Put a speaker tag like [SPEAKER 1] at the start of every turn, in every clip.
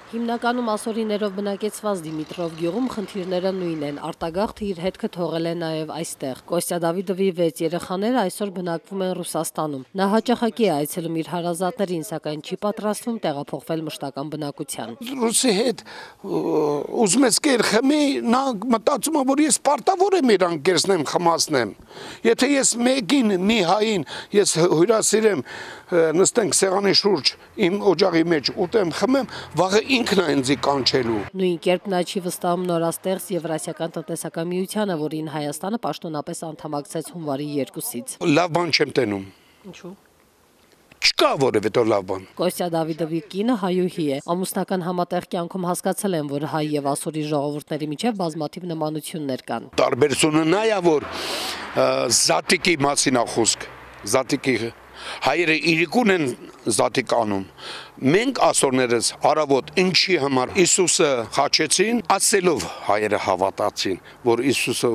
[SPEAKER 1] Հիմնականում ասորիներով բնակեցված Դիմիտրով գյուղում խնդիրները նույնն են, արտագաղթը իր հետքը թողել է նաև այստեղ։ Կոստյա Դավիդովի 6 երեխաները այսօր բնակվում են Ռուսաստանում։ Նա հաճախակի է այցելում իր հարազատներին, սակայն չի պատրաստվում տեղափոխվել մշտական բնակության։
[SPEAKER 2] Ռուսի հետ ուզում ես կեր խմի, նա մտածում է, որ ես պարտավոր եմ իրան կերսնեմ, խմացնեմ։ Եթե ես մեկին, մի հային, ես հյուրասիրեմ, նստենք սեղանի շուրջ իմ օջախի մեջ ուտեմ, խմեմ, վաղը ինքն է ինձ կանչելու։
[SPEAKER 1] Նույն կերպ նա չի վստահում նորաստեղծ Եվրասիական տնտեսական միությանը, որին Հայաստանը պաշտոնապես անդամակցեց հունվարի 2-ից։
[SPEAKER 2] Լավ բան չեմ տենում։
[SPEAKER 1] Ինչու՞։
[SPEAKER 2] Չկա որևէ լավ բան։
[SPEAKER 1] Կոստյա Դավիդովի կինը հայուհի է։ Ամուսնական համատեղ կյանքում հասկացել են, որ հայ եւ ասորի ժողովուրդների միջև բազմաթիվ նմանություններ կան։
[SPEAKER 2] Տարբերությունը նա է, որ զատիկի մասին է խոսք։ Զատիկի հայերը իրիկուն են զատիկ անում։ Մենք ասորներս արավոտ ինչի համար Իսուսը խաչեցին, ասելով հայերը հավատացին, որ Իսուսը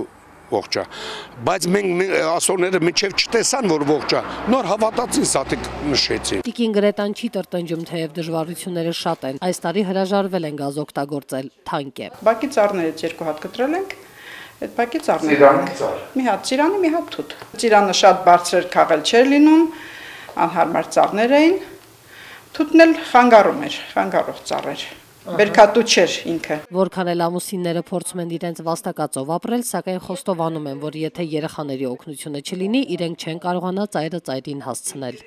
[SPEAKER 2] ողջ է, բայց մենք ասորները միջև չտեսան, որ ողջ է, նոր հավատացին զատիկ նշեցին։
[SPEAKER 1] Տիկին Գրետան չի տրտնջում, թեև դժվարությունները շատ են։ Այս տարի հրաժարվել են գազ օգտագործել, թանկ է։
[SPEAKER 3] Բակի ծառներից 2 հատ կտրել ենք, այդ բակի ծառները։ Մի հատ ծիրանի, մի հատ թութ։ Ծիրանը շատ բարձր քաղել չէր լինում, անհարմար ծառներ էին, թութն էլ խանգարում էր, խանգարող ծառեր։ Բերքատու չէր ինքը։
[SPEAKER 1] Որքան էլ ամուսինները փորձում են իրենց վաստակածով ապրել, սակայն խոստովանում են, որ եթե երեխաների օգնությունը չլինի, իրենք չեն կարողանա ծայրը ծայրին հասցնել։